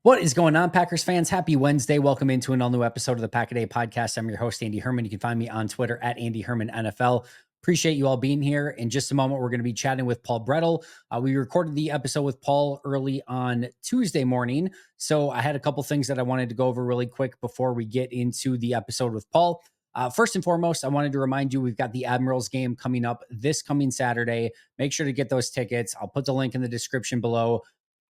What is going on, Packers fans? Happy Wednesday. Welcome into an all-new episode of the Pack a Day podcast. I'm your host, Andy Herman. You can find me on Twitter at Andy Herman NFL. Appreciate you all being here. In just a moment, we're going to be chatting with Paul Bretl. We recorded the episode with Paul early on Tuesday morning, so I had a couple things that I wanted to go over really quick before we get into the episode with Paul. First and foremost, I wanted to remind you we've got the Admirals game coming up this coming Saturday. Make sure to get those tickets. I'll put the link in the description below.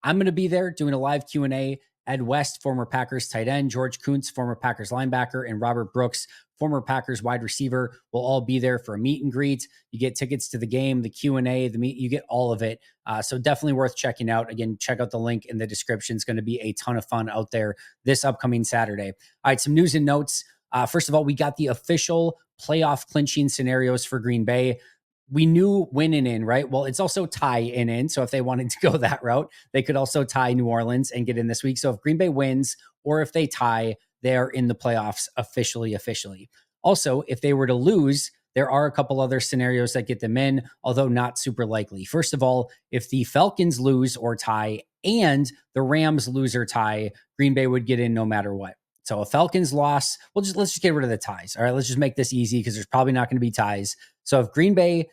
I'm going to be there doing a live Q&A. Ed West, former Packers tight end, George Kuntz, former Packers linebacker, and Robert Brooks, former Packers wide receiver, will all be there for a meet and greet. You get tickets to the game, the Q&A, the meet, you get all of it. So definitely worth checking out. Again, check out the link in the description. It's going to be a ton of fun out there this upcoming Saturday. All right, some news and notes. First of all, we got the official playoff clinching scenarios for Green Bay. We knew win and in, right? Well, it's also tie and in. So if they wanted to go that route, they could also tie New Orleans and get in this week. So if Green Bay wins or if they tie, they're in the playoffs officially. Also, if they were to lose, there are a couple other scenarios that get them in, although not super likely. First of all, if the Falcons lose or tie and the Rams lose or tie, Green Bay would get in no matter what. So a Falcons loss, let's just get rid of the ties. All right, let's just make this easy because there's probably not going to be ties. So if Green Bay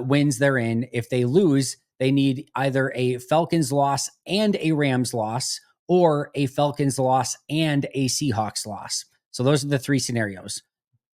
wins, they're in. If they lose, they need either a Falcons loss and a Rams loss or a Falcons loss and a Seahawks loss. So those are the three scenarios.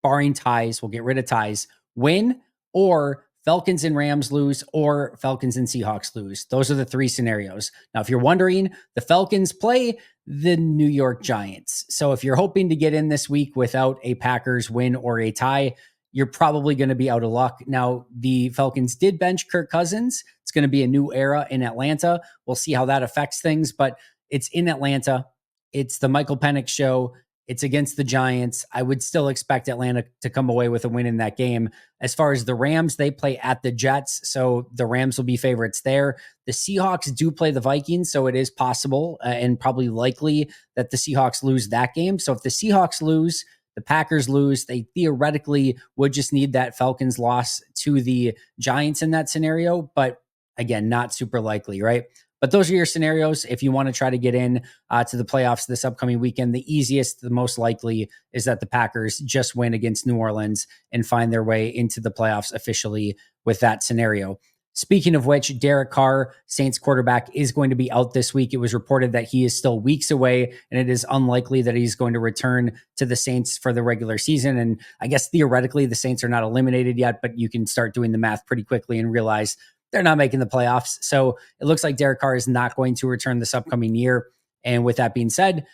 Barring ties, we'll get rid of ties. Win or Falcons and Rams lose or Falcons and Seahawks lose. Those are the three scenarios. Now, if you're wondering, the Falcons play the New York Giants. So if you're hoping to get in this week without a Packers win or a tie, you're probably going to be out of luck. Now, the Falcons did bench Kirk Cousins. It's going to be a new era in Atlanta. We'll see how that affects things, but it's in Atlanta. It's the Michael Penix show. It's against the Giants. I would still expect Atlanta to come away with a win in that game. As far as the Rams, they play at the Jets, so the Rams will be favorites there. The Seahawks do play the Vikings, so it is possible and probably likely that the Seahawks lose that game. So if the Seahawks lose, the Packers lose, they theoretically would just need that Falcons loss to the Giants in that scenario. But again, not super likely, right? But those are your scenarios. If you want to try to get in to the playoffs this upcoming weekend, the easiest, the most likely is that the Packers just win against New Orleans and find their way into the playoffs officially with that scenario. Speaking of which, Derek Carr, Saints quarterback, is going to be out this week. It was reported that he is still weeks away, and it is unlikely that he's going to return to the Saints for the regular season. And I guess theoretically, the Saints are not eliminated yet, but you can start doing the math pretty quickly and realize they're not making the playoffs. So it looks like Derek Carr is not going to return this upcoming year. And with that being said,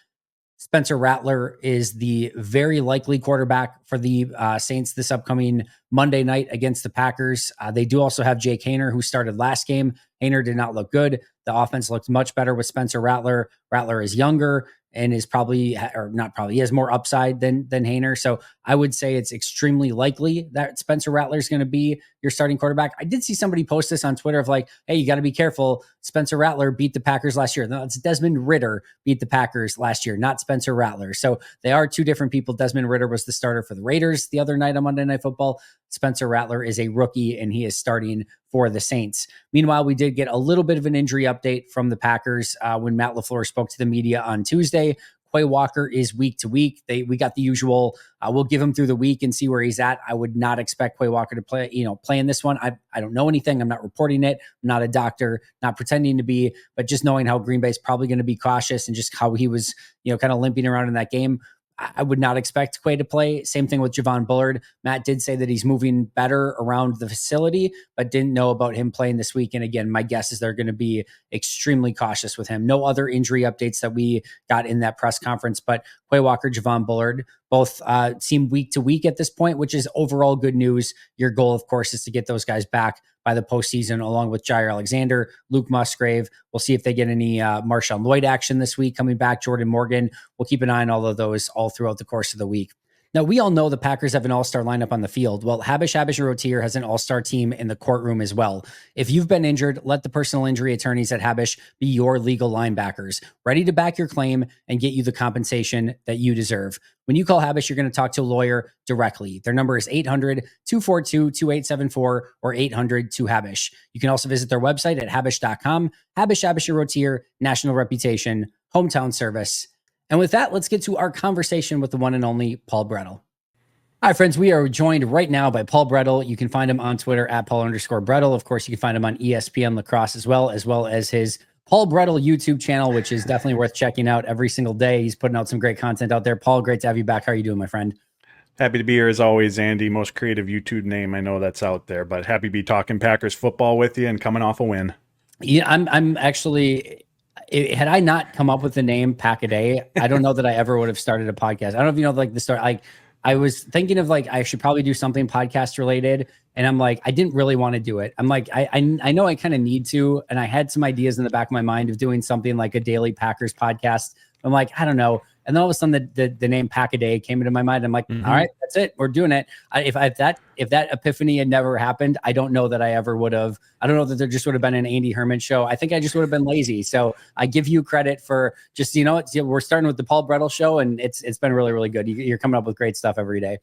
Spencer Rattler is the very likely quarterback for the Saints this upcoming Monday night against the Packers. They do also have Jake Haener, who started last game. Haener did not look good. The offense looked much better with Spencer Rattler. Rattler is younger and is probably, or not probably, he has more upside than Haener. So I would say it's extremely likely that Spencer Rattler is going to be your starting quarterback. I did see somebody post this on Twitter of like, hey, you got to be careful. Spencer Rattler beat the Packers last year. No, it's Desmond Ridder beat the Packers last year, not Spencer Rattler. So they are two different people. Desmond Ridder was the starter for the Raiders the other night on Monday Night Football. Spencer Rattler is a rookie and he is starting for the Saints. Meanwhile, we did get a little bit of an injury update from the Packers when Matt LaFleur spoke to the media on Tuesday. Quay Walker is week to week. We got the usual, we'll give him through the week and see where he's at. I would not expect Quay Walker to play in this one. I don't know anything. I'm not reporting it. I'm not a doctor, not pretending to be, but just knowing how Green Bay is probably going to be cautious and just how he was, kind of limping around in that game. I would not expect Quay to play. Same thing with Javon Bullard. Matt did say that he's moving better around the facility, but didn't know about him playing this week. And again, my guess is they're going to be extremely cautious with him. No other injury updates that we got in that press conference, but Quay Walker, Javon Bullard, both seem week to week at this point, which is overall good news. Your goal, of course, is to get those guys back by the postseason, along with Jair Alexander, Luke Musgrave. We'll see if they get any Marshawn Lloyd action this week coming back, Jordan Morgan. We'll keep an eye on all of those all throughout the course of the week. Now, we all know the Packers have an all-star lineup on the field. Well, Habish Rotier has an all-star team in the courtroom as well. If you've been injured, let the personal injury attorneys at Habish be your legal linebackers, ready to back your claim and get you the compensation that you deserve. When you call Habish, you're going to talk to a lawyer directly. Their number is 800-242-2874 or 800-2HABISH. You can also visit their website at habish.com. Habish Rotier, national reputation, hometown service. And with that, let's get to our conversation with the one and only Paul Bretl. Hi, friends. We are joined right now by Paul Bretl. You can find him on Twitter at Paul_Bretl. Of course, you can find him on ESPN Lacrosse as well as his Paul Bretl YouTube channel, which is definitely worth checking out every single day. He's putting out some great content out there. Paul, great to have you back. How are you doing, my friend? Happy to be here as always, Andy. Most creative YouTube name I know that's out there, but happy to be talking Packers football with you and coming off a win. Yeah, I'm actually, had I not come up with the name Pack a Day, I don't know that I ever would have started a podcast. I don't know if you know, like the start, like I was thinking of like, I should probably do something podcast related. And I'm like, I didn't really want to do it. I'm like, I know I kind of need to. And I had some ideas in the back of my mind of doing something like a daily Packers podcast. I'm like, I don't know. And then all of a sudden the name Pack a Day came into my mind. I'm like, all right, that's it. We're doing it. If that epiphany had never happened, I don't know that I ever would have. I don't know that there just would have been an Andy Herman show. I think I just would have been lazy. So I give you credit for just, we're starting with the Paul Bretl show, and it's been really, really good. You're coming up with great stuff every day.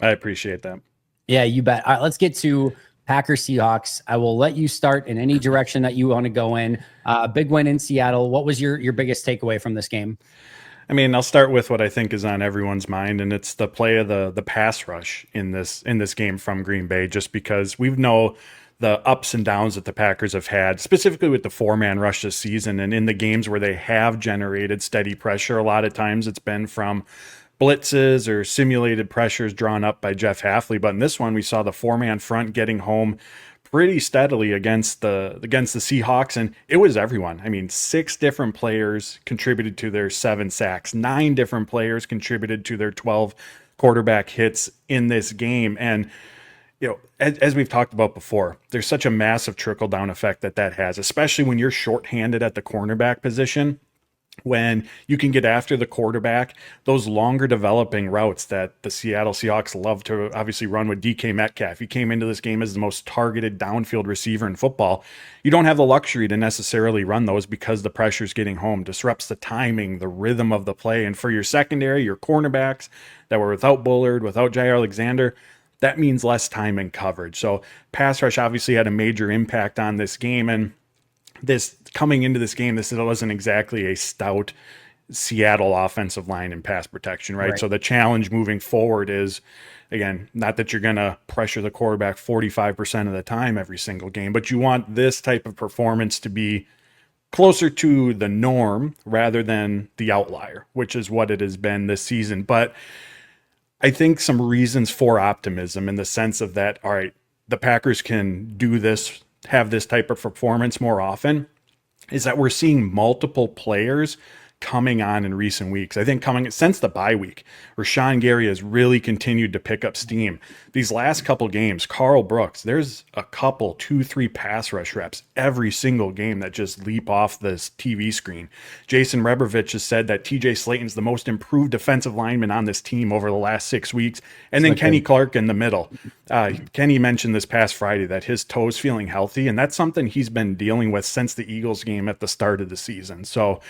I appreciate that. Yeah, you bet. All right, let's get to Packers Seahawks. I will let you start in any direction that you want to go in. Big win in Seattle. What was your biggest takeaway from this game? I mean, I'll start with what I think is on everyone's mind, and it's the play of the pass rush in this game from Green Bay, just because we know the ups and downs that the Packers have had, specifically with the 4-man rush this season. And in the games where they have generated steady pressure, a lot of times it's been from blitzes or simulated pressures drawn up by Jeff Hafley. But in this one, we saw the 4-man front getting home pretty steadily against the Seahawks, and it was everyone. I mean, 6 different players contributed to their 7 sacks. 9 different players contributed to their 12 quarterback hits in this game. And as we've talked about before, there's such a massive trickle-down effect that has, especially when you're shorthanded at the cornerback position. When you can get after the quarterback, those longer developing routes that the Seattle Seahawks love to obviously run with DK Metcalf. He came into this game as the most targeted downfield receiver in football. You don't have the luxury to necessarily run those because the pressure's getting home, disrupts the timing, the rhythm of the play. And for your secondary, your cornerbacks that were without Bullard, without Jair Alexander, that means less time in coverage. So pass rush obviously had a major impact on this game. And this coming into this game, this wasn't exactly a stout Seattle offensive line in pass protection, right? So the challenge moving forward is, again, not that you're going to pressure the quarterback 45% of the time every single game, but you want this type of performance to be closer to the norm rather than the outlier, which is what it has been this season. But I think some reasons for optimism in the sense of that, all right, the Packers can do this, have this type of performance more often, is that we're seeing multiple players coming on in recent weeks. I think since the bye week, Rashawn Gary has really continued to pick up steam. These last couple games, Carl Brooks, there's a couple, 2-3 pass rush reps every single game that just leap off this TV screen. Jason Rebrovich has said that TJ Slayton's the most improved defensive lineman on this team over the last 6 weeks. And then Kenny Clark in the middle. Kenny mentioned this past Friday that his toe's feeling healthy, and that's something he's been dealing with since the Eagles game at the start of the season. So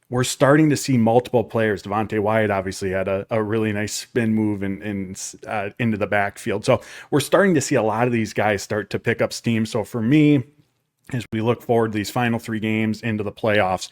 we're starting to see multiple players. Devontae Wyatt obviously had a really nice spin move into the backfield. So we're starting to see a lot of these guys start to pick up steam. So for me, as we look forward to these final 3 games into the playoffs,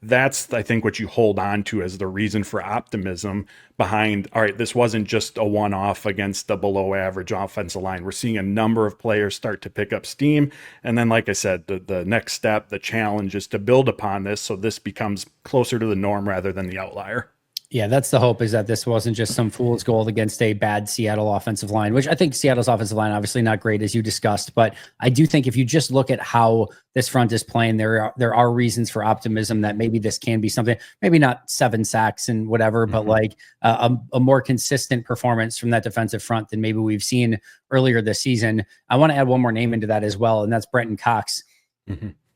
that's, I think, what you hold on to as the reason for optimism behind, all right, this wasn't just a one-off against the below average offensive line. We're seeing a number of players start to pick up steam. And then, like I said, the next step, the challenge is to build upon this so this becomes closer to the norm rather than the outlier. Yeah, that's the hope, is that this wasn't just some fool's gold against a bad Seattle offensive line, which I think Seattle's offensive line, obviously not great, as you discussed. But I do think if you just look at how this front is playing, there are reasons for optimism that maybe this can be something, maybe not 7 sacks and whatever, but like a more consistent performance from that defensive front than maybe we've seen earlier this season. I want to add one more name into that as well, and that's Brenton Cox.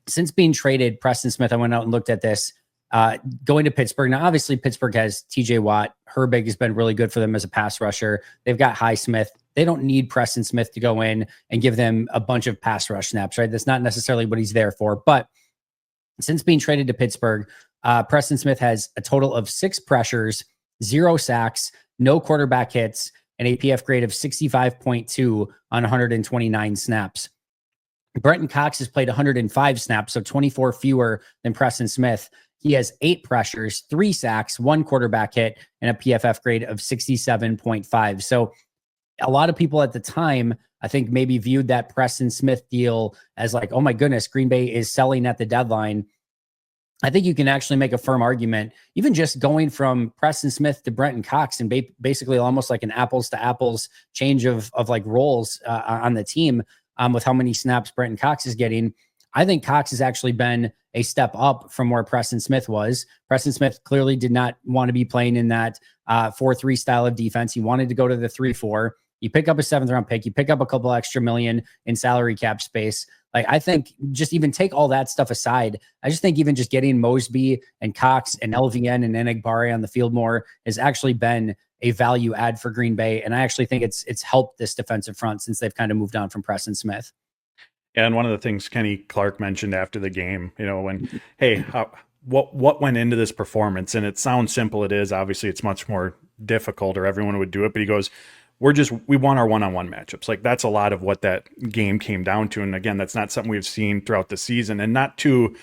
Since being traded, Preston Smith, I went out and looked at this. Going to Pittsburgh. Now, obviously, Pittsburgh has TJ Watt. Herbig has been really good for them as a pass rusher. They've got Highsmith. They don't need Preston Smith to go in and give them a bunch of pass rush snaps, right? That's not necessarily what he's there for. But since being traded to Pittsburgh, Preston Smith has a total of 6 pressures, 0 sacks, no quarterback hits, an APF grade of 65.2 on 129 snaps. Brenton Cox has played 105 snaps, so 24 fewer than Preston Smith. He has 8 pressures, 3 sacks, 1 quarterback hit, and a PFF grade of 67.5. So a lot of people at the time, I think, maybe viewed that Preston Smith deal as like, oh my goodness, Green Bay is selling at the deadline. I think you can actually make a firm argument, even just going from Preston Smith to Brenton Cox and basically almost like an apples to apples change of like roles on the team with how many snaps Brenton Cox is getting. I think Cox has actually been a step up from where Preston Smith was. Preston Smith clearly did not want to be playing in that 4-3 style of defense. He wanted to go to the 3-4. You pick up a 7th round pick, you pick up a couple extra million in salary cap space. Like, I think just even take all that stuff aside, I just think even just getting Mosby and Cox and LVN and Enagbare on the field more has actually been a value add for Green Bay. And I actually think it's helped this defensive front since they've kind of moved on from Preston Smith. And one of the things Kenny Clark mentioned after the game, when, hey, what went into this performance? And it sounds simple. It is. Obviously, it's much more difficult, or everyone would do it. But he goes, we won our one-on-one matchups. Like, that's a lot of what that game came down to. And again, that's not something we've seen throughout the season, and not to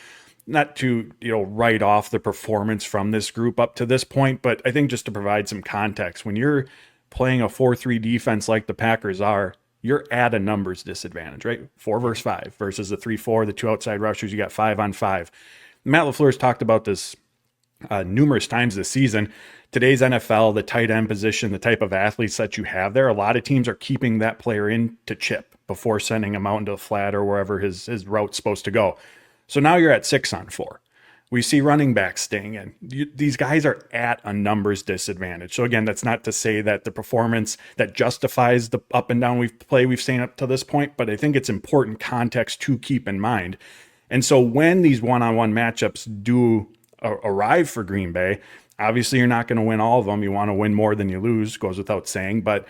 write off the performance from this group up to this point. But I think just to provide some context, when you're playing a 4-3 defense like the Packers are, you're at a numbers disadvantage, right? 4 versus 5 versus the 3-4, the 2 outside rushers, you got 5 on 5. Matt LaFleur's talked about this numerous times this season. Today's NFL, the tight end position, the type of athletes that you have there, a lot of teams are keeping that player in to chip before sending him out into the flat or wherever his route's supposed to go. So now you're at 6 on 4. We see running backs staying in. These guys are at a numbers disadvantage. So again, that's not to say that the performance that justifies the up and down we've seen up to this point, but I think it's important context to keep in mind. And so when these one-on-one matchups do arrive for Green Bay, obviously you're not going to win all of them. You want to win more than you lose, goes without saying, but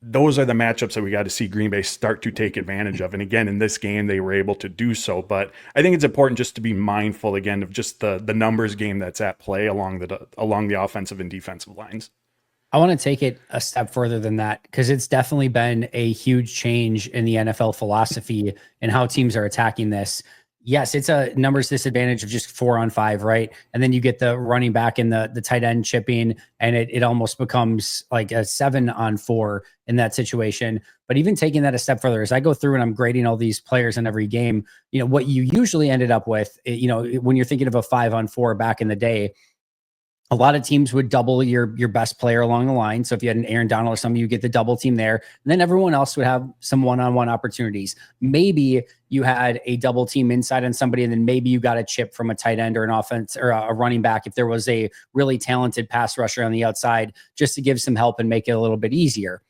those are the matchups that we got to see Green Bay start to take advantage of. And again, in this game, they were able to do so. But I think it's important just to be mindful again of just the numbers game that's at play along the offensive and defensive lines. I want to take it a step further than that, because it's definitely been a huge change in the NFL philosophy and how teams are attacking this. Yes, it's a numbers disadvantage of just 4 on 5, right? And then you get the running back and the tight end chipping, and it almost becomes like a 7 on 4 in that situation. But even taking that a step further, as I go through and I'm grading all these players in every game, what you usually ended up with, when you're thinking of a 5 on 4 back in the day, a lot of teams would double your best player along the line. So if you had an Aaron Donald or something, you get the double team there. And then everyone else would have some one-on-one opportunities. Maybe you had a double team inside on somebody, and then maybe you got a chip from a tight end or an offense or a running back if there was a really talented pass rusher on the outside, just to give some help and make it a little bit easier.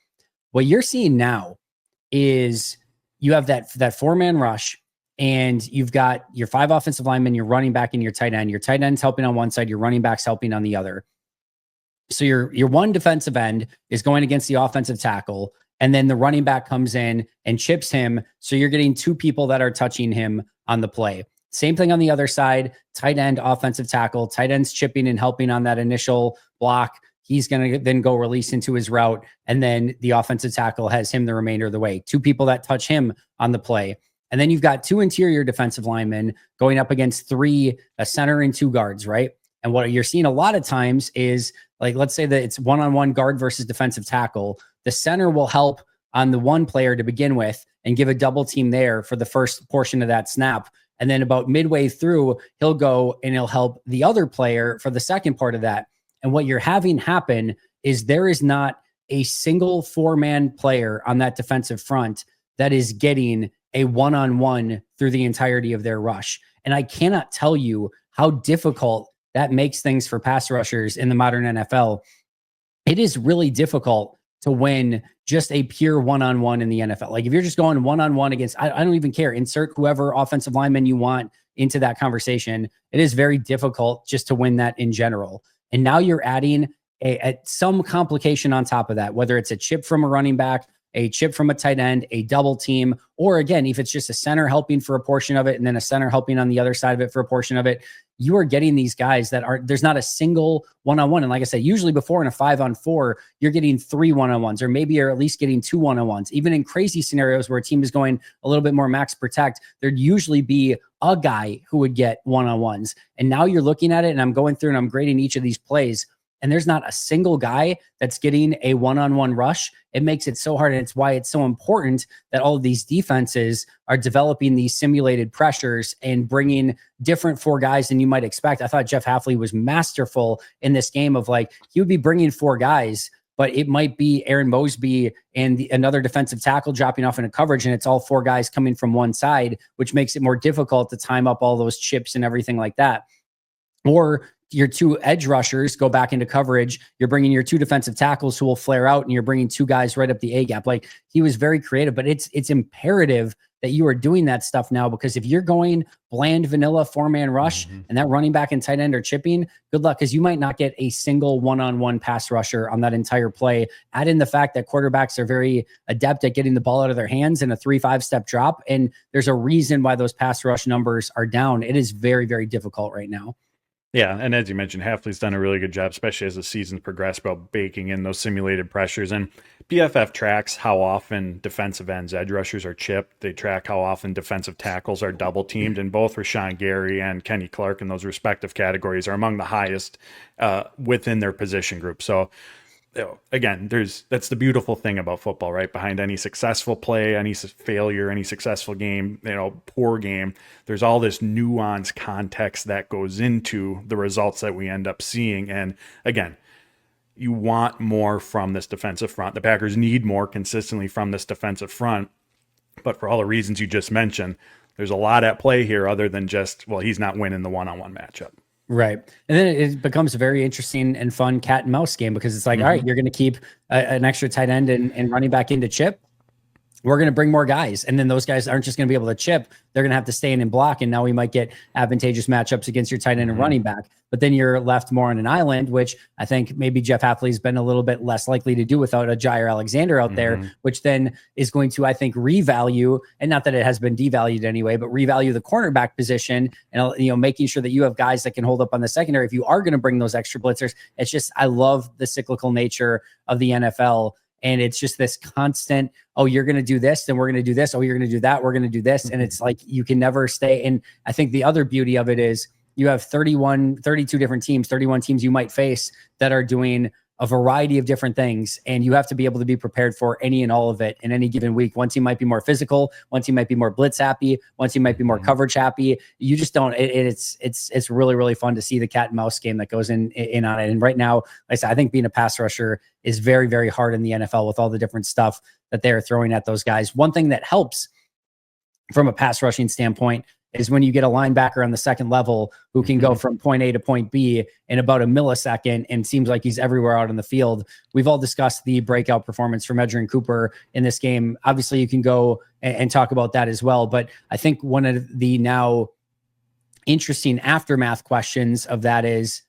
What you're seeing now is you have that 4-man rush, and you've got your 5 offensive linemen, your running back, and your tight end. Your tight end's helping on one side, your running back's helping on the other. So your one defensive end is going against the offensive tackle, and then the running back comes in and chips him. So you're getting 2 people that are touching him on the play. Same thing on the other side, tight end, offensive tackle, tight end's chipping and helping on that initial block. He's going to then go release into his route, and then the offensive tackle has him the remainder of the way. 2 people that touch him on the play. And then you've got 2 interior defensive linemen going up against 3, a center and 2 guards, right? And what you're seeing a lot of times is, like, let's say that it's one-on-one guard versus defensive tackle. The center will help on the one player to begin with and give a double team there for the first portion of that snap. And then about midway through, he'll go and he'll help the other player for the second part of that. And what you're having happen is there is not a single 4-man player on that defensive front that is getting a one-on-one through the entirety of their rush. And I cannot tell you how difficult that makes things for pass rushers in the modern NFL. It is really difficult to win just a pure one-on-one in the NFL. Like, if you're just going one-on-one against, I don't even care, insert whoever offensive lineman you want into that conversation. It is very difficult just to win that in general. And now you're adding some complication on top of that, whether it's a chip from a running back, a chip from a tight end, a double team, or again, if it's just a center helping for a portion of it and then a center helping on the other side of it for a portion of it, you are getting these guys that are, there's not a single one-on-one. And like I said, usually before in a 5-on-4, you're getting 3 one-on-ones, or maybe you're at least getting 2 one-on-ones. Even in crazy scenarios where a team is going a little bit more max protect, there'd usually be a guy who would get one-on-ones. And now you're looking at it, and I'm going through and I'm grading each of these plays, and there's not a single guy that's getting a one-on-one rush. It makes it so hard. And it's why it's so important that all of these defenses are developing these simulated pressures and bringing different 4 guys than you might expect. I thought Jeff Hafley was masterful in this game of, like, he would be bringing 4 guys, but it might be Aaron Mosby and another defensive tackle dropping off into coverage, and it's all 4 guys coming from one side, which makes it more difficult to time up all those chips and everything like that. Or your 2 edge rushers go back into coverage. You're bringing your 2 defensive tackles who will flare out, and you're bringing 2 guys right up the A gap. Like, he was very creative, but it's imperative that you are doing that stuff now, because if you're going bland vanilla 4-man rush and that running back and tight end are chipping, good luck, because you might not get a single one-on-one pass rusher on that entire play. Add in the fact that quarterbacks are very adept at getting the ball out of their hands in a 3-5 step drop, and there's a reason why those pass rush numbers are down. It is very, very difficult right now. Yeah, and as you mentioned, Hafley's done a really good job, especially as the season's progressed, about baking in those simulated pressures. And PFF tracks how often defensive ends, edge rushers, are chipped. They track how often defensive tackles are double teamed, and both Rashawn Gary and Kenny Clark in those respective categories are among the highest within their position group. So, again, that's the beautiful thing about football, right? Behind any successful play, any failure, any successful game, poor game, there's all this nuanced context that goes into the results that we end up seeing. And again, you want more from this defensive front. The Packers need more consistently from this defensive front. But for all the reasons you just mentioned, there's a lot at play here other than just, well, he's not winning the one-on-one matchup. Right. And then it becomes a very interesting and fun cat and mouse game, because it's like, all right, you're going to keep an extra tight end and running back into chip. We're going to bring more guys. And then those guys aren't just going to be able to chip. They're going to have to stay in and block. And now we might get advantageous matchups against your tight end and running back. But then you're left more on an island, which I think maybe Jeff Hafley's been a little bit less likely to do without a Jair Alexander out there, which then is going to, I think, revalue, and not that it has been devalued anyway, but revalue the cornerback position, and, making sure that you have guys that can hold up on the secondary if you are going to bring those extra blitzers. It's just, I love the cyclical nature of the NFL. And it's just this constant, oh, you're going to do this, then we're going to do this. Oh, you're going to do that, we're going to do this. And it's like, you can never stay. And I think the other beauty of it is you have 32 different teams, 31 teams you might face that are doing a variety of different things. And you have to be able to be prepared for any and all of it in any given week. One team might be more physical. One team might be more blitz happy. One team might be more coverage happy. You just don't, it's really, really fun to see the cat and mouse game that goes in on it. And right now, like I said, I think being a pass rusher is very, very hard in the NFL with all the different stuff that they're throwing at those guys. One thing that helps from a pass rushing standpoint is when you get a linebacker on the second level who can go from point A to point B in about a millisecond and seems like he's everywhere out on the field. We've all discussed the breakout performance from Edgerrin Cooper in this game. Obviously, you can go and talk about that as well. But I think one of the now interesting aftermath questions of that is,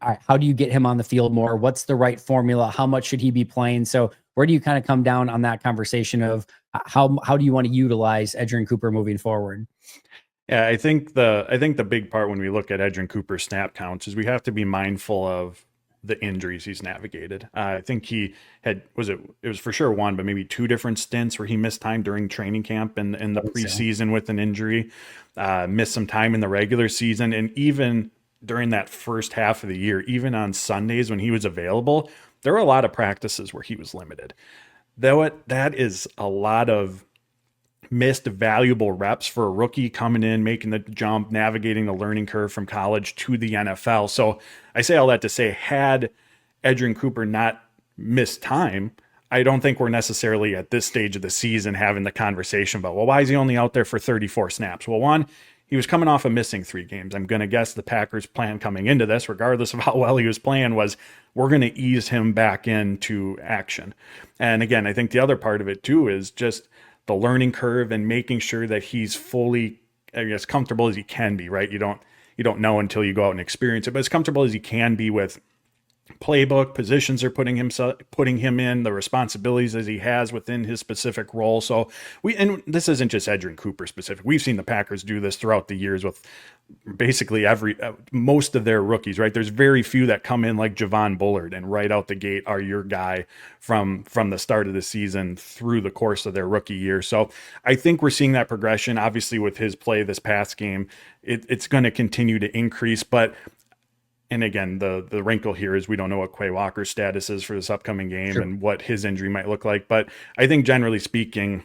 all right, how do you get him on the field more? What's the right formula? How much should he be playing? So where do you kind of come down on that conversation of how do you want to utilize Edgerrin Cooper moving forward? Yeah, I think the big part when we look at Edgerrin Cooper's snap counts is we have to be mindful of the injuries he's navigated. I think he had, it was for sure one, but maybe 2 different stints where he missed time during training camp and in the preseason with an injury, missed some time in the regular season. And even during that first half of the year, even on Sundays when he was available, there were a lot of practices where he was limited. That is a lot of missed valuable reps for a rookie coming in, making the jump, navigating the learning curve from college to the NFL. So I say all that to say, had Edgerrin Cooper not missed time, I don't think we're necessarily at this stage of the season having the conversation about, well, why is he only out there for 34 snaps? Well, one, he was coming off of missing 3 games. I'm going to guess the Packers' plan coming into this, regardless of how well he was playing, was we're going to ease him back into action. And again, I think the other part of it too is just the learning curve and making sure that he's fully, I guess, comfortable as he can be, right? You don't know until you go out and experience it, but as comfortable as he can be with playbook, positions are putting him in, the responsibilities as he has within his specific role. So and this isn't just Edgerrin Cooper specific. We've seen the Packers do this throughout the years with basically most of their rookies, right? There's very few that come in like Javon Bullard and right out the gate are your guy from the start of the season through the course of their rookie year. So I think we're seeing that progression. Obviously, with his play this past game, it's going to continue to increase, but and again, the wrinkle here is we don't know what Quay Walker's status is for this upcoming game Sure. and what his injury might look like. But I think generally speaking,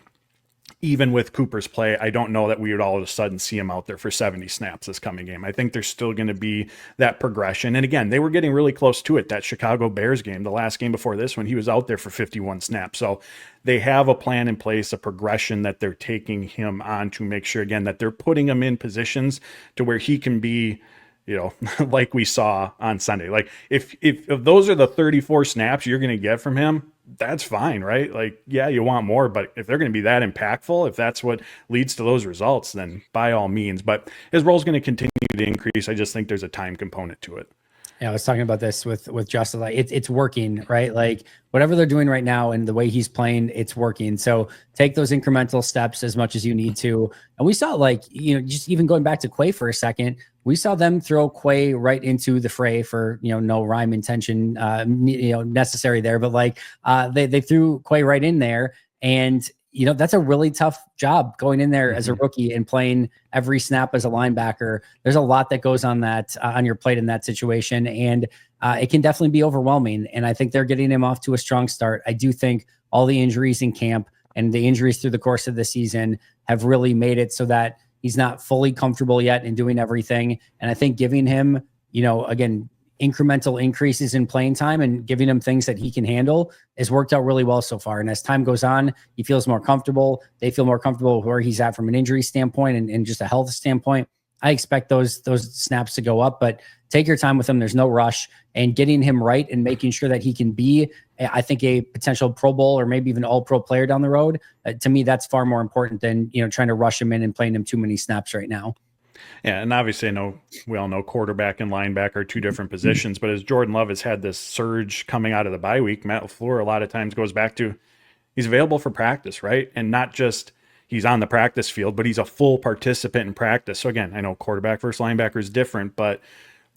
even with Cooper's play, I don't know that we would all of a sudden see him out there for 70 snaps this coming game. I think there's still going to be that progression. And again, they were getting really close to it. That Chicago Bears game, the last game before this, when he was out there for 51 snaps. So they have a plan in place, a progression that they're taking him on to make sure, again, that they're putting him in positions to where he can be, like we saw on Sunday. Like if those are the 34 snaps you're going to get from him, that's fine, right? Like, yeah, you want more, but if they're going to be that impactful, if that's what leads to those results, then by all means. But his role is going to continue to increase. I just think there's a time component to it. Yeah, I was talking about this with Justin. Like it's working, right? Like whatever they're doing right now and the way he's playing, it's working. So take those incremental steps as much as you need to. And we saw just even going back to Quay for a second, we saw them throw Quay right into the fray for no rhyme intention necessary there, but they threw Quay right in there. And that's a really tough job going in there as a rookie and playing every snap as a linebacker. There's a lot that goes on that on your plate in that situation. And it can definitely be overwhelming. And I think they're getting him off to a strong start. I do think all the injuries in camp and the injuries through the course of the season have really made it so that he's not fully comfortable yet in doing everything. And I think giving him, again, incremental increases in playing time and giving him things that he can handle has worked out really well so far. And as time goes on, he feels more comfortable. They feel more comfortable where he's at from an injury standpoint and just a health standpoint. I expect those snaps to go up, but take your time with him. There's no rush, and getting him right and making sure that he can be, I think, a potential Pro Bowl or maybe even All-Pro player down the road. To me, that's far more important than trying to rush him in and playing him too many snaps right now. Yeah, and obviously, we all know quarterback and linebacker are two different positions. But as Jordan Love has had this surge coming out of the bye week, Matt LaFleur a lot of times goes back to he's available for practice, right? And not just he's on the practice field, but he's a full participant in practice. So again, I know quarterback versus linebacker is different, but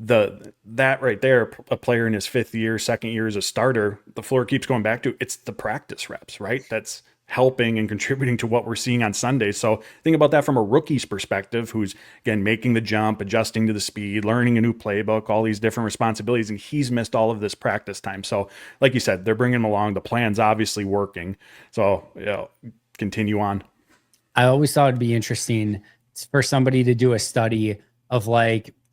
that right there, a player in his fifth year, second year as a starter, the floor keeps going back to it's the practice reps, right? That's helping and contributing to what we're seeing on Sunday. So think about that from a rookie's perspective, who's again making the jump, adjusting to the speed, learning a new playbook, all these different responsibilities, and he's missed all of this practice time. So like you said, they're bringing him along. The plan's obviously working. So continue on. I always thought it'd be interesting for somebody to do a study of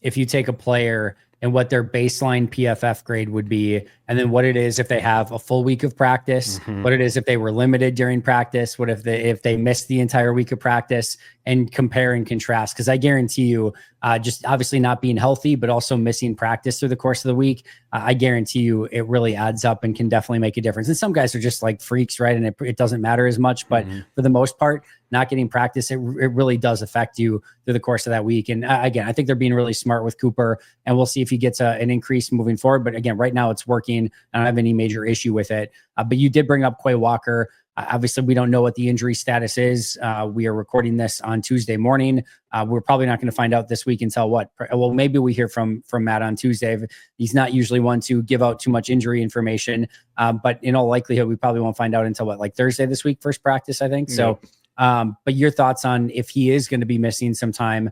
if you take a player and what their baseline PFF grade would be, and then what it is if they have a full week of practice, what it is if they were limited during practice, what if they missed the entire week of practice, and compare and contrast. Because I guarantee you, just obviously not being healthy, but also missing practice through the course of the week, I guarantee you it really adds up and can definitely make a difference. And some guys are just like freaks, right? And it doesn't matter as much, but for the most part, not getting practice, it really does affect you through the course of that week. And again, I think they're being really smart with Cooper, and we'll see if he gets an increase moving forward. But again, right now it's working. I don't have any major issue with it. But you did bring up Quay Walker. Obviously, we don't know what the injury status is. We are recording this on Tuesday morning. We're probably not going to find out this week until what? Well, maybe we hear from Matt on Tuesday. He's not usually one to give out too much injury information, but in all likelihood, we probably won't find out until Thursday this week, first practice, I think. So, but your thoughts on if he is going to be missing some time?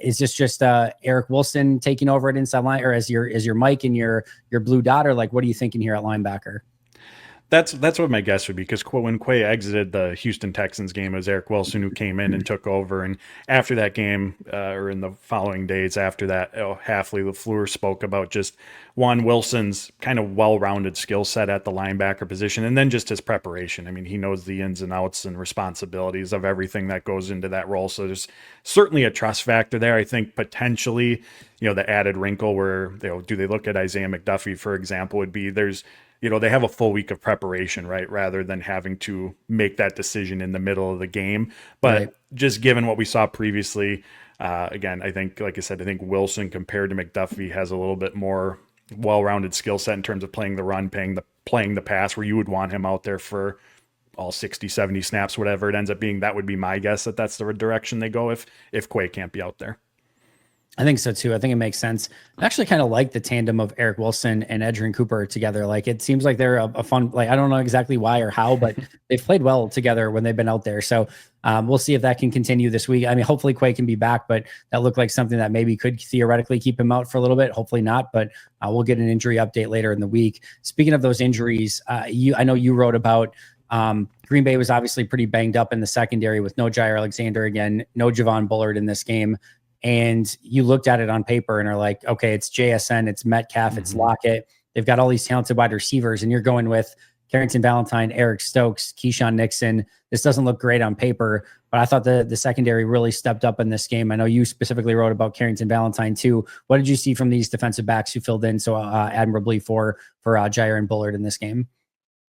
Is this just Eric Wilson taking over at inside line, or as your Mike and your blue dot, or what are you thinking here at linebacker? That's what my guess would be, because when Quay exited the Houston Texans game, it was Eric Wilson who came in and took over. And after that game, or in the following days after that, Hafley LaFleur spoke about just Wilson's kind of well-rounded skill set at the linebacker position, and then just his preparation. I mean, he knows the ins and outs and responsibilities of everything that goes into that role. So there's certainly a trust factor there. I think potentially, the added wrinkle where do they look at Isaiah McDuffie, for example, would be they have a full week of preparation, right? Rather than having to make that decision in the middle of the game. But just given what we saw previously, again, I think, like I said, I think Wilson compared to McDuffie has a little bit more well-rounded skill set in terms of playing the run, playing the pass, where you would want him out there for all 60, 70 snaps, whatever it ends up being. That would be my guess that that's the direction they go if Quay can't be out there. I think so too. I think it makes sense. I actually kind of like the tandem of Eric Wilson and Edgerrin Cooper together. Like it seems like they're a fun, like I don't know exactly why or how, but they've played well together when they've been out there. So we'll see if that can continue this week. I mean, hopefully Quay can be back, but that looked like something that maybe could theoretically keep him out for a little bit. Hopefully not, but we'll get an injury update later in the week. Speaking of those injuries, I know you wrote about Green Bay was obviously pretty banged up in the secondary with no Jair Alexander again, no Javon Bullard in this game. And you looked at it on paper and are like, okay, it's JSN, it's Metcalf, it's Lockett. They've got all these talented wide receivers, and you're going with Carrington Valentine, Eric Stokes, Keyshawn Nixon. This doesn't look great on paper, but I thought the secondary really stepped up in this game. I know you specifically wrote about Carrington Valentine too. What did you see from these defensive backs who filled in so admirably for Jair and Bullard in this game?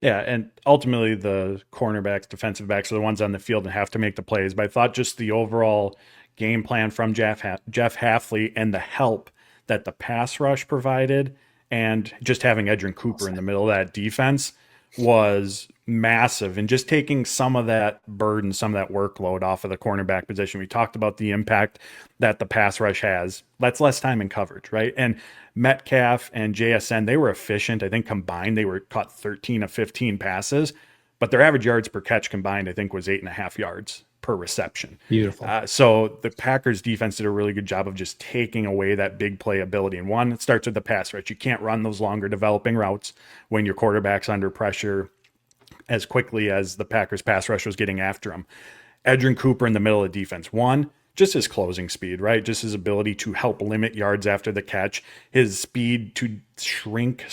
Yeah, and ultimately the cornerbacks, defensive backs are the ones on the field and have to make the plays. But I thought just the overall game plan from Jeff Hafley and the help that the pass rush provided, and just having Edgerrin Cooper in the middle of that defense was massive, and just taking some of that burden, some of that workload off of the cornerback position. We talked about the impact that the pass rush has. That's less time in coverage, right? And Metcalf and JSN, they were efficient. I think combined, they were caught 13 of 15 passes, but their average yards per catch combined, I think, was 8.5 yards per reception. Beautiful. So the Packers defense did a really good job of just taking away that big play ability. And one, it starts with the pass rush. You can't run those longer developing routes when your quarterback's under pressure as quickly as the Packers pass rush was getting after him. Edgerrin Cooper in the middle of the defense. One, just his closing speed, right? Just his ability to help limit yards after the catch, his speed to shrink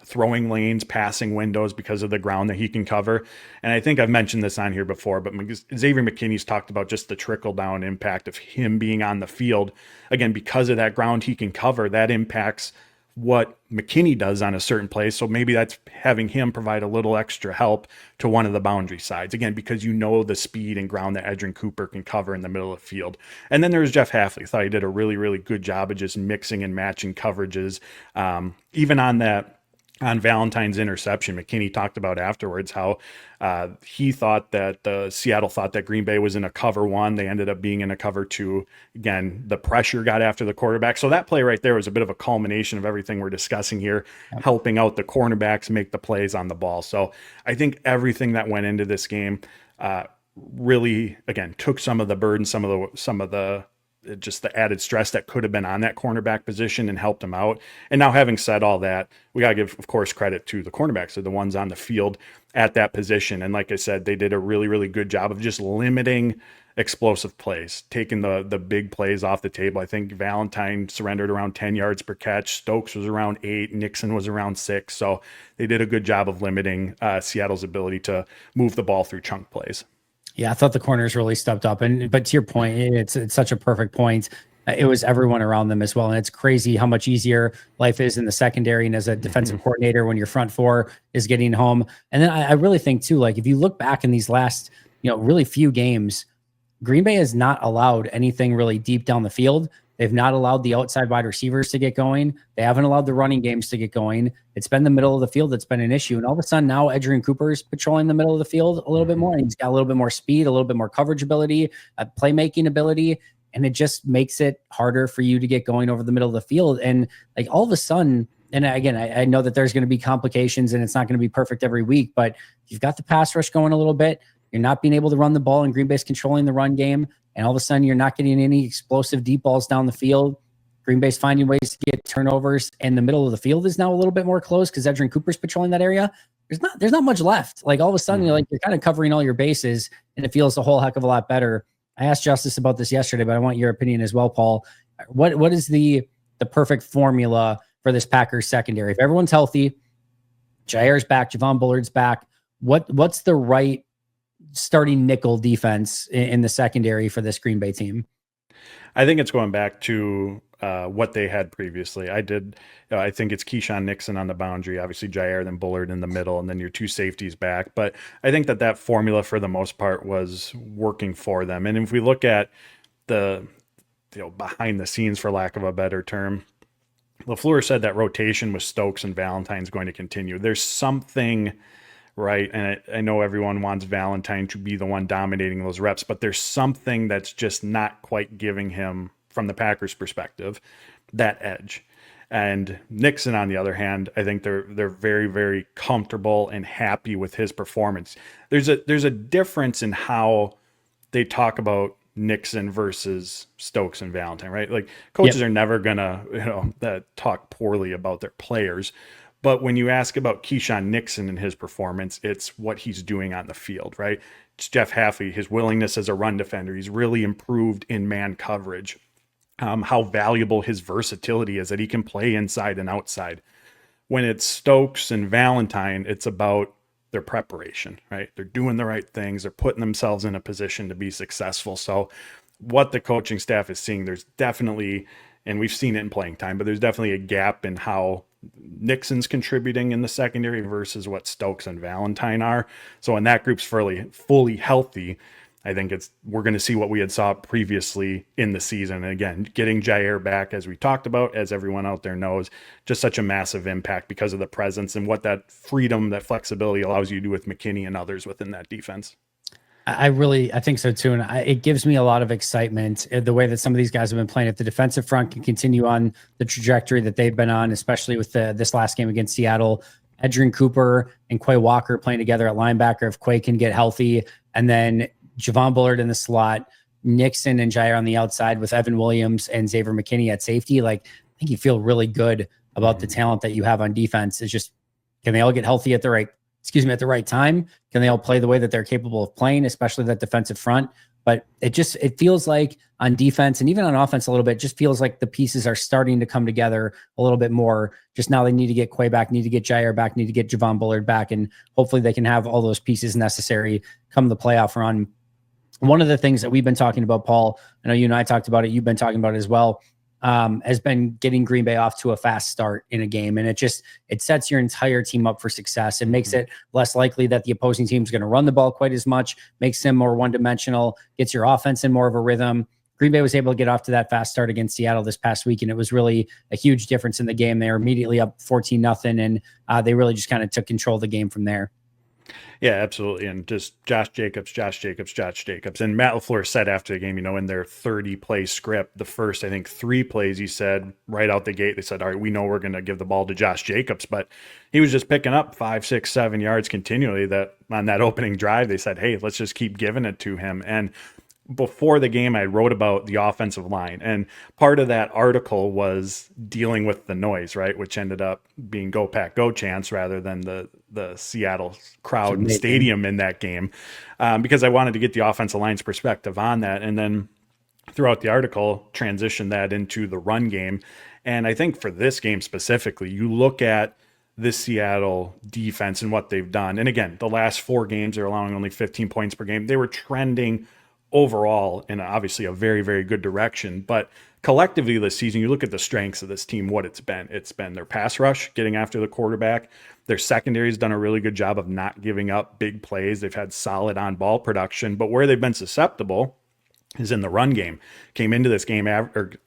throwing lanes, passing windows because of the ground that he can cover. And I think I've mentioned this on here before, but Xavier McKinney's talked about just the trickle down impact of him being on the field. Again, because of that ground he can cover, that impacts what McKinney does on a certain play. So maybe that's having him provide a little extra help to one of the boundary sides. Again, because you know the speed and ground that Edgerrin Cooper can cover in the middle of the field. And then there's Jeff Hafley. I thought he did a really, really good job of just mixing and matching coverages. Even on Valentine's interception, McKinney talked about afterwards how he thought that Seattle thought that Green Bay was in a cover one. They ended up being in a cover two. Again, the pressure got after the quarterback. So that play right there was a bit of a culmination of everything we're discussing here, helping out the cornerbacks make the plays on the ball. So I think everything that went into this game really, again, took some of the burden, some of the just the added stress that could have been on that cornerback position and helped him out. And now, having said all that, we got to give, of course, credit to the cornerbacks. They're the ones on the field at that position. And like I said, they did a really, really good job of just limiting explosive plays, taking the big plays off the table. I think Valentine surrendered around 10 yards per catch. Stokes was around 8. Nixon was around 6. So they did a good job of limiting Seattle's ability to move the ball through chunk plays. Yeah, I thought the corners really stepped up. But to your point, it's such a perfect point. It was everyone around them as well. And it's crazy how much easier life is in the secondary and as a defensive coordinator when your front four is getting home. And then I really think too, like if you look back in these last, really few games, Green Bay has not allowed anything really deep down the field. They've not allowed the outside wide receivers to get going. They haven't allowed the running games to get going. It's been the middle of the field that's been an issue. And all of a sudden now Edgerrin Cooper's patrolling the middle of the field a little bit more. And he's got a little bit more speed, a little bit more coverage ability, playmaking ability. And it just makes it harder for you to get going over the middle of the field. And like all of a sudden, and again, I know that there's going to be complications and it's not going to be perfect every week, but you've got the pass rush going a little bit. You're not being able to run the ball, and Green Bay's controlling the run game. And all of a sudden, you're not getting any explosive deep balls down the field. Green Bay's finding ways to get turnovers, and the middle of the field is now a little bit more closed because Edgerrin Cooper's patrolling that area. There's not much left. Like all of a sudden, you're kind of covering all your bases, and it feels a whole heck of a lot better. I asked Justice about this yesterday, but I want your opinion as well, Paul. What is the perfect formula for this Packers secondary? If everyone's healthy, Jair's back, Javon Bullard's back, what's the right starting nickel defense in the secondary for this Green Bay team? I think it's going back to what they had previously. I think it's Keyshawn Nixon on the boundary, obviously Jair, then Bullard in the middle, and then your two safeties back. But I think that formula for the most part was working for them. And if we look at the behind the scenes, for lack of a better term, LaFleur said that rotation with Stokes and Valentine is going to continue. There's something, right? And I know everyone wants Valentine to be the one dominating those reps, but there's something that's just not quite giving him, from the Packers' perspective, that edge. And Nixon, on the other hand, I think they're very, very comfortable and happy with his performance. There's a difference in how they talk about Nixon versus Stokes and Valentine, right? Like coaches Yep. are never gonna, talk poorly about their players. But when you ask about Keyshawn Nixon and his performance, it's what he's doing on the field, right? It's Jeff Haffey, his willingness as a run defender. He's really improved in man coverage. How valuable his versatility is, that he can play inside and outside. When it's Stokes and Valentine, it's about their preparation, right? They're doing the right things. They're putting themselves in a position to be successful. So what the coaching staff is seeing, there's definitely, and we've seen it in playing time, but there's definitely a gap in how Nixon's contributing in the secondary versus what Stokes and Valentine are. So when that group's fully healthy, I think we're going to see what we had saw previously in the season. And again, getting Jair back, as we talked about, as everyone out there knows, just such a massive impact because of the presence and what that freedom, that flexibility allows you to do with McKinney and others within that defense. I think so too. And it gives me a lot of excitement the way that some of these guys have been playing. If the defensive front can continue on the trajectory that they've been on, especially with this last game against Seattle, Edgerrin Cooper and Quay Walker playing together at linebacker, if Quay can get healthy, and then Javon Bullard in the slot, Nixon and Jair on the outside with Evan Williams and Xavier McKinney at safety, like I think you feel really good about the talent that you have on defense. It's just, can they all get healthy at the right time? Can they all play the way that they're capable of playing, especially that defensive front? But it feels like on defense and even on offense a little bit, just feels like the pieces are starting to come together a little bit more. Just now they need to get Quay back, need to get Jair back, need to get Javon Bullard back, and hopefully they can have all those pieces necessary come the playoff run. One of the things that we've been talking about, Paul, I know you and I talked about it, you've been talking about it as well, has been getting Green Bay off to a fast start in a game. And it sets your entire team up for success. It makes it less likely that the opposing team is going to run the ball quite as much, makes them more one-dimensional, gets your offense in more of a rhythm. Green Bay was able to get off to that fast start against Seattle this past week, and it was really a huge difference in the game. They were immediately up 14-0, and they really just kind of took control of the game from there. Yeah, absolutely. And just Josh Jacobs. And Matt LaFleur said after the game, in their 30-play script, the first, I think, 3 plays, he said right out the gate, they said, all right, we know we're going to give the ball to Josh Jacobs. But he was just picking up 5, 6, 7 yards continually. That on that opening drive, they said, hey, let's just keep giving it to him. And before the game, I wrote about the offensive line, and part of that article was dealing with the noise, right? Which ended up being "Go Pack, Go" chants rather than the Seattle crowd and stadium in that game, because I wanted to get the offensive line's perspective on that, and then throughout the article, transition that into the run game. And I think for this game specifically, you look at this Seattle defense and what they've done, and again, the last 4 games they're allowing only 15 points per game. They were trending overall in obviously a very, very good direction. But collectively this season, you look at the strengths of this team, what it's been their pass rush, getting after the quarterback. Their secondary has done a really good job of not giving up big plays. They've had solid on-ball production, but where they've been susceptible is in the run game. Came into this game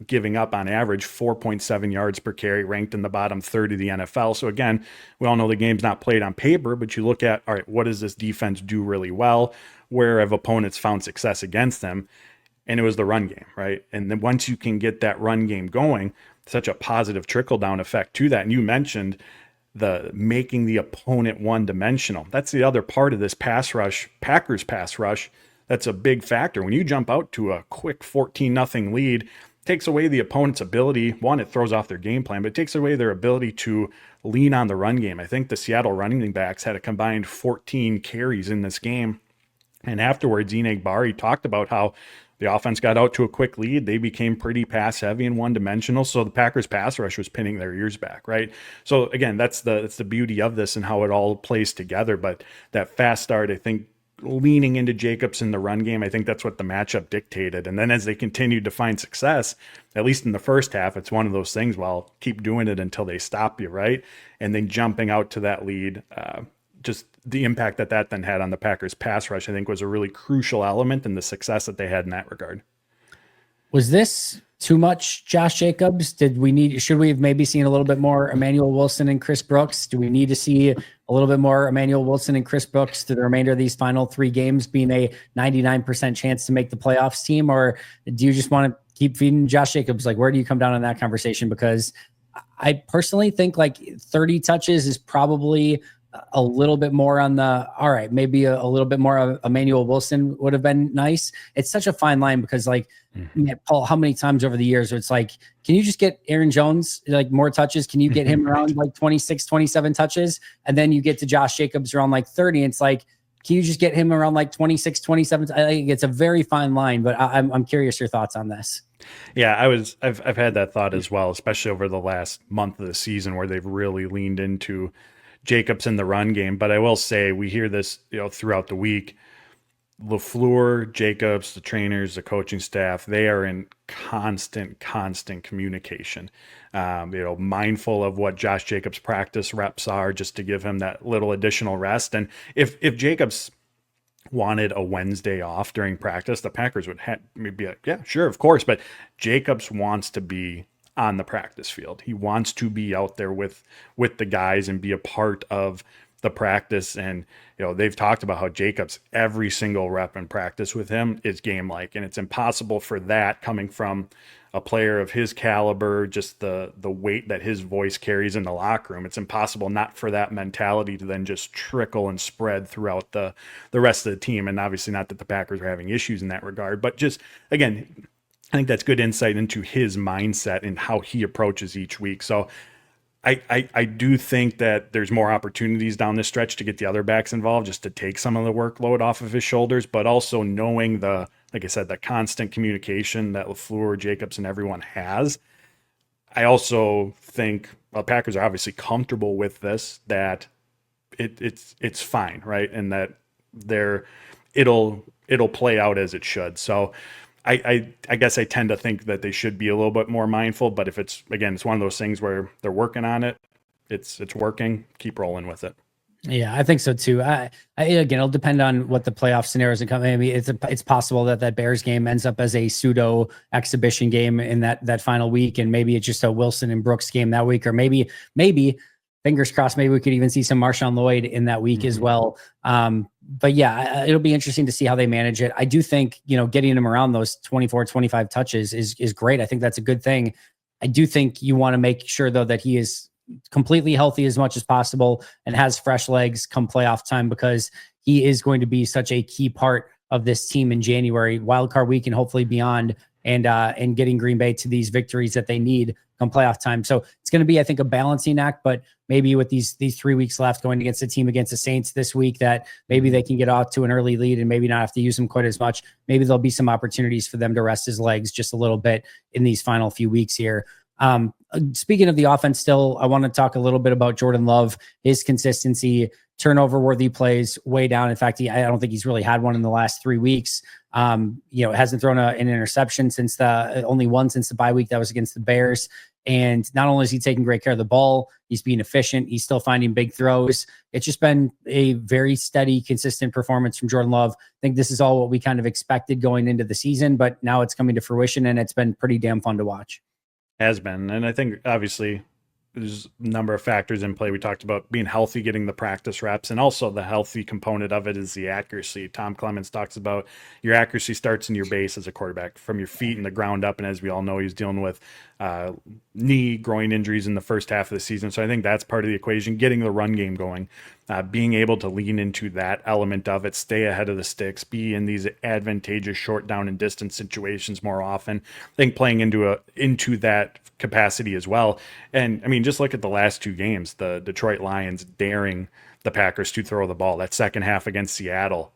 giving up on average 4.7 yards per carry, ranked in the bottom third of the NFL. So again, we all know the game's not played on paper, but you look at, all right, what does this defense do really well? Where have opponents found success against them? And it was the run game, right? And then once you can get that run game going, such a positive trickle-down effect to that. And you mentioned the making the opponent one-dimensional. That's the other part of this pass rush, Packers pass rush. That's a big factor. When you jump out to a quick 14-0 lead, it takes away the opponent's ability. One, it throws off their game plan, but it takes away their ability to lean on the run game. I think the Seattle running backs had a combined 14 carries in this game. And afterwards, Enoch Bari talked about how the offense got out to a quick lead. They became pretty pass heavy and one-dimensional. So the Packers pass rush was pinning their ears back, right? So again, that's the beauty of this and how it all plays together. But that fast start, I think, leaning into Jacobs in the run game, I think that's what the matchup dictated. And then as they continued to find success, at least in the first half, it's one of those things, well, keep doing it until they stop you, right? And then jumping out to that lead, just the impact that then had on the Packers pass rush, I think was a really crucial element in the success that they had in that regard. Was this too much Josh Jacobs? Should we have maybe seen a little bit more Emmanuel Wilson and Chris Brooks? Do we need to see a little bit more Emmanuel Wilson and Chris Brooks through the remainder of these final 3 games being a 99% chance to make the playoffs team? Or do you just want to keep feeding Josh Jacobs? Like, where do you come down on that conversation? Because I personally think like 30 touches is probably a little bit more on the, all right, maybe a little bit more of Emmanuel Wilson would have been nice. It's such a fine line because like, man, Paul, how many times over the years it's like, can you just get Aaron Jones like more touches? Can you get him around like 26, 27 touches? And then you get to Josh Jacobs around like 30. And it's like, can you just get him around like 26, 27? I think it's a very fine line, but I'm curious your thoughts on this. Yeah, I've had that thought as well, especially over the last month of the season where they've really leaned into Jacobs in the run game. But I will say we hear this, throughout the week. LaFleur, Jacobs, the trainers, the coaching staff, they are in constant communication. Mindful of what Josh Jacobs' practice reps are, just to give him that little additional rest. And if Jacobs wanted a Wednesday off during practice, the Packers would be like, yeah, sure, of course. But Jacobs wants to be on the practice field. He wants to be out there with the guys and be a part of the practice. And they've talked about how Jacobs, every single rep in practice with him is game like, and it's impossible for that coming from a player of his caliber, just the weight that his voice carries in the locker room. It's impossible not for that mentality to then just trickle and spread throughout the rest of the team. And obviously not that the Packers are having issues in that regard, but just, again, I think that's good insight into his mindset and how he approaches each week. So I do think that there's more opportunities down this stretch to get the other backs involved, just to take some of the workload off of his shoulders, but also knowing like I said, the constant communication that LaFleur, Jacobs, and everyone has. I also think Packers are obviously comfortable with this, that it's fine, right? And that it'll play out as it should. So I guess I tend to think that they should be a little bit more mindful, but if it's one of those things where they're working on it, it's working, keep rolling with it. Yeah, I think so too. Again, it'll depend on what the playoff scenarios are coming. I mean, it's possible that Bears game ends up as a pseudo exhibition game in that final week, and maybe it's just a Wilson and Brooks game that week, or maybe fingers crossed, maybe we could even see some Marshawn Lloyd in that week as well. But yeah, it'll be interesting to see how they manage it. I do think, getting him around those 24, 25 touches is great. I think that's a good thing. I do think you want to make sure though that he is completely healthy as much as possible and has fresh legs come playoff time, because he is going to be such a key part of this team in January, wildcard week, and hopefully beyond, and getting Green Bay to these victories that they need come playoff time. So it's going to be, I think, a balancing act, but maybe with these 3 weeks left going against the team against the Saints this week, that maybe they can get off to an early lead and maybe not have to use them quite as much. Maybe there'll be some opportunities for them to rest his legs just a little bit in these final few weeks here. Speaking of the offense still, I want to talk a little bit about Jordan Love, his consistency, turnover worthy plays way down. In fact, I don't think he's really had one in the last 3 weeks. Hasn't thrown an interception since only one since the bye week. That was against the Bears. And not only is he taking great care of the ball, he's being efficient. He's still finding big throws. It's just been a very steady, consistent performance from Jordan Love. I think this is all what we kind of expected going into the season, but now it's coming to fruition, and it's been pretty damn fun to watch. Has been. And I think obviously there's a number of factors in play. We talked about being healthy, getting the practice reps, and also the healthy component of it is the accuracy. Tom Clements talks about your accuracy starts in your base as a quarterback, from your feet and the ground up. And as we all know, he's dealing with knee, groin injuries in the first half of the season. So I think that's part of the equation, getting the run game going, being able to lean into that element of it, stay ahead of the sticks, be in these advantageous short down and distance situations more often. I think playing into that capacity as well. And I mean, just look at the last 2 games, the Detroit Lions daring the Packers to throw the ball. That second half against Seattle,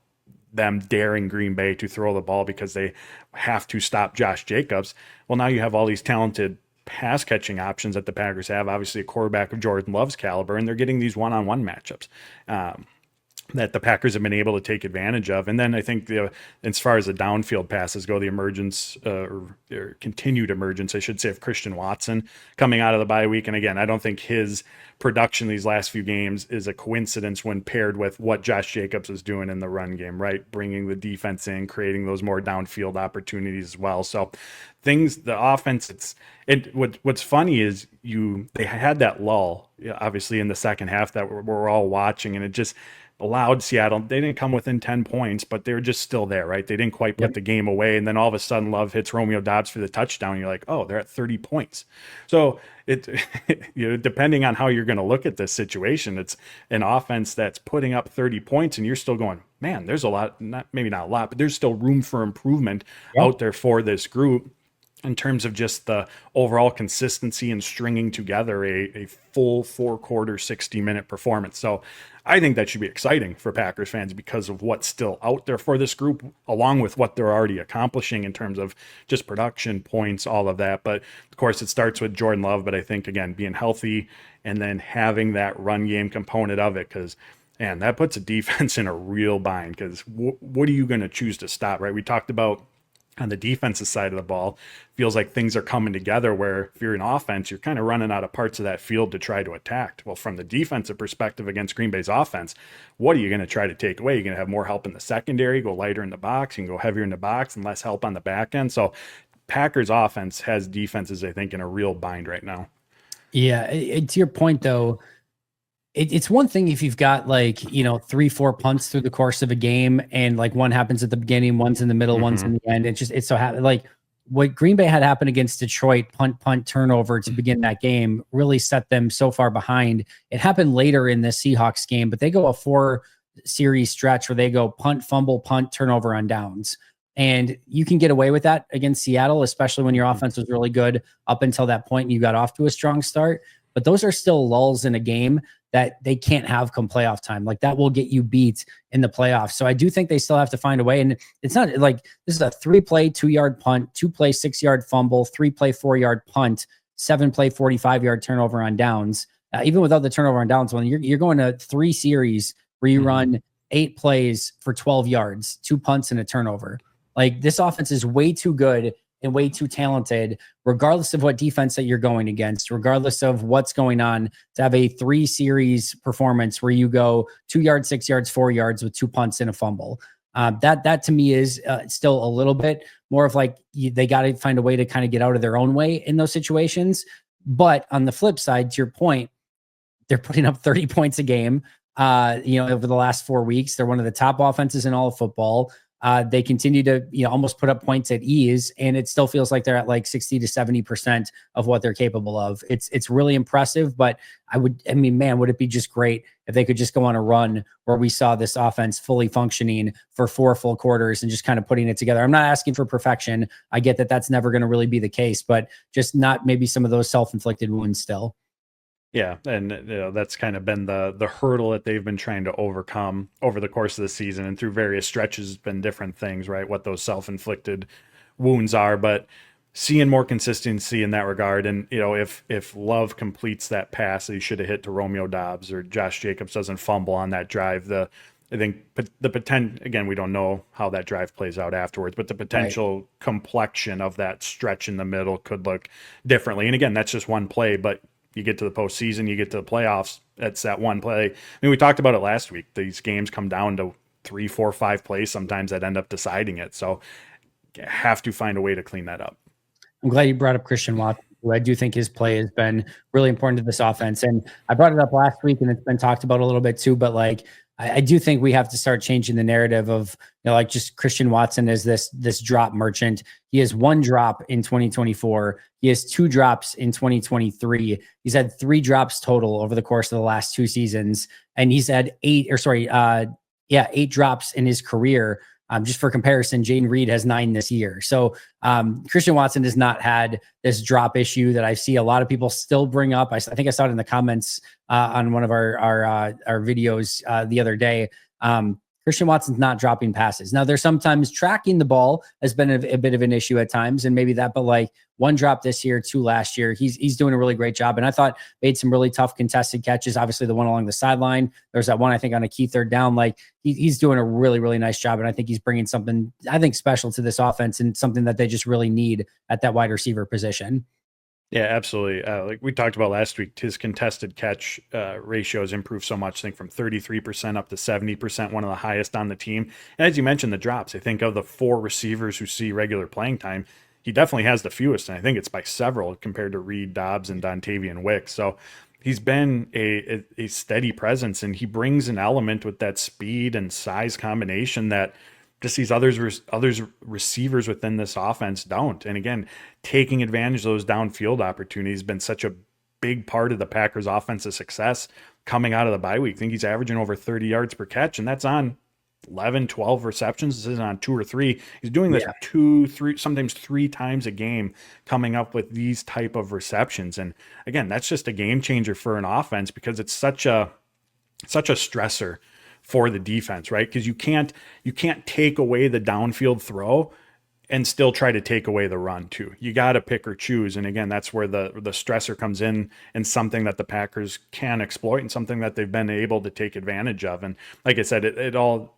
them daring Green Bay to throw the ball because they have to stop Josh Jacobs. Well, now you have all these talented pass catching options that the Packers have, obviously a quarterback of Jordan Love's caliber, and they're getting these one-on-one matchups. that the Packers have been able to take advantage of. And then I think as far as the downfield passes go, the emergence or continued emergence, I should say, of Christian Watson coming out of the bye week. And again, I don't think his production these last few games is a coincidence when paired with what Josh Jacobs is doing in the run game, right? Bringing the defense in, creating those more downfield opportunities as well. So the offense, what's funny is they had that lull, obviously, in the second half that we're all watching, and it just allowed Seattle. They didn't come within 10 points, but they were just still there, right? They didn't quite put the game away. And then all of a sudden Love hits Romeo Doubs for the touchdown. You're like, oh, they're at 30 points. So depending on how you're going to look at this situation, it's an offense that's putting up 30 points and you're still going, man, there's a lot, maybe not a lot, but there's still room for improvement out there for this group in terms of just the overall consistency and stringing together a full 4-quarter, 60-minute performance. So I think that should be exciting for Packers fans because of what's still out there for this group, along with what they're already accomplishing in terms of just production, points, all of that. But of course, it starts with Jordan Love. But I think, again, being healthy and then having that run game component of it, because man, that puts a defense in a real bind. Because what are you going to choose to stop, right? We talked about on the defensive side of the ball, feels like things are coming together where if you're an offense, you're kind of running out of parts of that field to try to attack. Well, from the defensive perspective against Green Bay's offense, what are you going to try to take away? You're going to have more help in the secondary, go lighter in the box, you can go heavier in the box and less help on the back end. So Packers offense has defenses, I think, in a real bind right now. Yeah. To your point, though, it's one thing if you've got 3-4 punts through the course of a game and one happens at the beginning, one's in the middle, one's in the end. It's so what Green Bay had happen against Detroit, punt, turnover to begin that game really set them so far behind. It happened later in the Seahawks game, but they go a 4-series stretch where they go punt, fumble, punt, turnover on downs. And you can get away with that against Seattle, especially when your offense was really good up until that point and you got off to a strong start. But those are still lulls in a game that they can't have come playoff time. That will get you beat in the playoffs. So I do think they still have to find a way. And it's not like this is a 3-play, 2-yard punt, 2-play, 6-yard fumble, 3-play, 4-yard punt, 7-play, 45-yard turnover on downs. Even without the turnover on downs, when you're going to 3 series where you run 8 plays for 12 yards, 2 punts and a turnover. This offense is way too good and way too talented, regardless of what defense that you're going against, regardless of what's going on, to have a 3-series performance where you go 2 yards, 6 yards, 4 yards with 2 punts and a fumble. That to me is still a little bit more of they got to find a way to kind of get out of their own way in those situations. But on the flip side, to your point, they're putting up 30 points a game. Over the last 4 weeks, they're one of the top offenses in all of football. They continue to, almost put up points at ease, and it still feels like they're at 60 to 70% of what they're capable of. It's really impressive, but would it be just great if they could just go on a run where we saw this offense fully functioning for 4 full quarters and just kind of putting it together. I'm not asking for perfection. I get that that's never going to really be the case, but just not maybe some of those self-inflicted wounds still. Yeah, and that's kind of been the hurdle that they've been trying to overcome over the course of the season, and through various stretches, it's been different things, right? What those self-inflicted wounds are, but seeing more consistency in that regard. And if Love completes that pass that he should have hit to Romeo Doubs, or Josh Jacobs doesn't fumble on that drive, I think the potential, again, we don't know how that drive plays out afterwards, but the potential complexion of that stretch in the middle could look differently. And again, that's just one play, but you get to the postseason, you get to the playoffs, that's that one play. We talked about it last week. These games come down to 3, 4, 5 plays sometimes that end up deciding it. So you have to find a way to clean that up. I'm glad you brought up Christian Watson, who I do think his play has been really important to this offense. And I brought it up last week and it's been talked about a little bit too, but I do think we have to start changing the narrative of, just Christian Watson as this drop merchant. He has 1 drop in 2024. He has 2 drops in 2023. He's had 3 drops total over the course of the last 2 seasons. And he's had 8 drops in his career. Just for comparison, Jaden Reed has 9 this year. So Christian Watson has not had this drop issue that I see a lot of people still bring up. I think I saw it in the comments on one of our videos the other day. Christian Watson's not dropping passes. Now, there's sometimes tracking the ball has been a bit of an issue at times, and maybe that, but like 1 drop this year, 2 last year. He's doing a really great job. And I thought made some really tough contested catches. Obviously, the one along the sideline. There's that one, I think, on a key third down. Like he's doing a really, really nice job. And I think he's bringing something, I think, special to this offense and something that they just really need at that wide receiver position. Yeah, absolutely. Like we talked about last week, his contested catch ratio has improved so much, I think from 33% up to 70%, one of the highest on the team. And as you mentioned, the drops, I think of the 4 receivers who see regular playing time, he definitely has the fewest. And I think it's by several compared to Reed, Dobbs, and Dontavian Wicks. So he's been a steady presence, and he brings an element with that speed and size combination that just these others receivers within this offense don't. And again, taking advantage of those downfield opportunities has been such a big part of the Packers' offensive success coming out of the bye week. I think he's averaging over 30 yards per catch, and that's on 11, 12 receptions. This isn't on 2 or 3. He's doing this 2, 3, sometimes 3 times a game, coming up with these type of receptions. And again, that's just a game changer for an offense because it's such a stressor for the defense, right? Because you can't take away the downfield throw and still try to take away the run too. You got to pick or choose. And again, that's where the stressor comes in, and something that the Packers can exploit and something that they've been able to take advantage of. And like I said, it all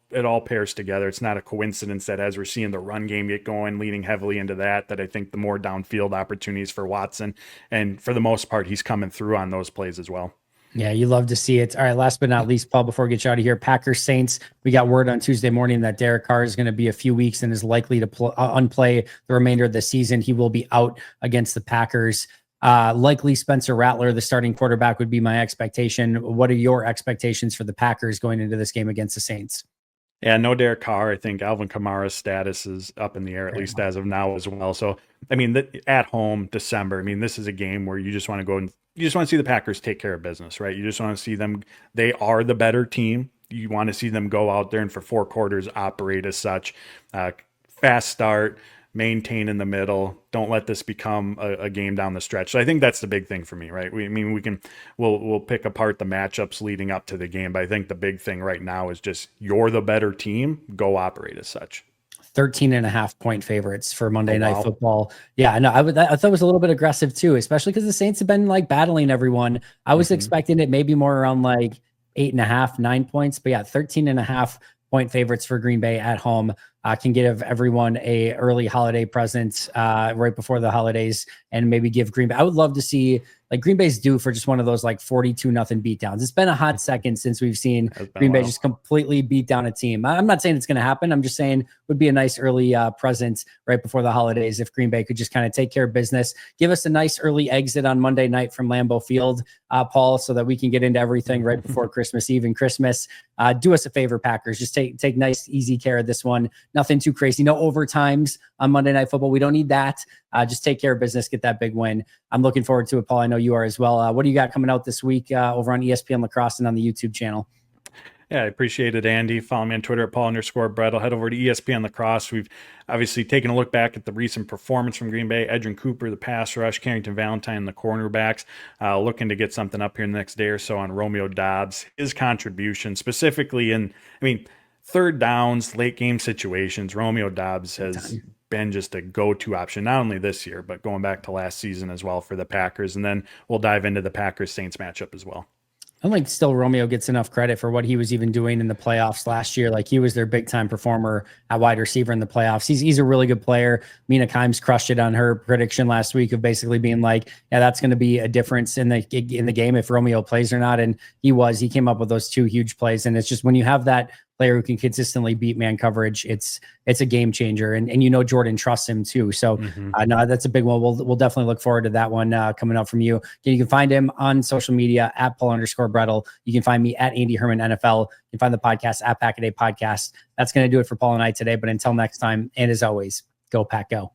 pairs together. It's not a coincidence that as we're seeing the run game get going, leaning heavily into that I think the more downfield opportunities for Watson, and for the most part, he's coming through on those plays as well. Yeah, you love to see it. All right, last but not least, Paul, before we get you out of here, Packers Saints. We got word on Tuesday morning that Derek Carr is going to be a few weeks and is likely to unplay the remainder of the season. He will be out against the Packers. Likely Spencer Rattler, the starting quarterback, would be my expectation. What are your expectations for the Packers going into this game against the Saints? Yeah, no Derek Carr. I think Alvin Kamara's status is up in the air, at least as of now as well. So, I mean, at home, December, I mean, this is a game where you just want to go and you just want to see the Packers take care of business, right? You just want to see them. They are the better team. You want to see them go out there and for 4 quarters operate as such. Fast start, maintain in the middle. Don't let this become a game down the stretch. So I think that's the big thing for me, right? We'll pick apart the matchups leading up to the game, but I think the big thing right now is just you're the better team. Go operate as such. 13.5 point favorites for Monday Night Football. Yeah, no, I thought it was a little bit aggressive too, especially because the Saints have been like battling everyone. I was expecting it maybe more around like 8.5, 9 points, but yeah, 13.5 point favorites for Green Bay at home. Can give everyone a early holiday present right before the holidays, and maybe give Green Bay. I would love to see like Green Bay's due for just one of those like 42-0 beatdowns. It's been a hot second since we've seen Green Bay just completely beat down a team. I'm not saying it's going to happen. I'm just saying it would be a nice early present right before the holidays if Green Bay could just kind of take care of business, give us a nice early exit on Monday night from Lambeau Field, Paul, so that we can get into everything right before Christmas Eve and Christmas. Do us a favor, Packers. Just take nice, easy care of this one. Nothing too crazy. No overtimes on Monday Night Football. We don't need that. Just take care of business, get that big win. I'm looking forward to it, Paul. I know you are as well. What do you got coming out this week over on ESPN Lacrosse and on the YouTube channel? Yeah, I appreciate it, Andy. Follow me on Twitter at Paul_Bretl. Head over to ESPN Lacrosse. We've obviously taken a look back at the recent performance from Green Bay. Edgerrin Cooper, the pass rush, Carrington Valentine, the cornerbacks. Looking to get something up here in the next day or so on Romeo Dobbs. His contribution, specifically in, third downs, late game situations. Romeo Dobbs has been just a go-to option, not only this year, but going back to last season as well for the Packers. And then we'll dive into the Packers-Saints matchup as well. I don't think still Romeo gets enough credit for what he was even doing in the playoffs last year. Like he was their big time performer at wide receiver in the playoffs. He's a really good player. Mina Kimes crushed it on her prediction last week of basically being like, yeah, that's going to be a difference in the game if Romeo plays or not. And he came up with those 2 huge plays. And it's just when you have that player who can consistently beat man coverage, it's a game changer. And Jordan trusts him too. So no, that's a big one. We'll definitely look forward to that one coming up from you. You can find him on social media at Paul_Bretl. You can find me at Andy Herman NFL. You can find the podcast at Pack-A-Day Podcast. That's going to do it for Paul and I today. But until next time, and as always, go Pack Go.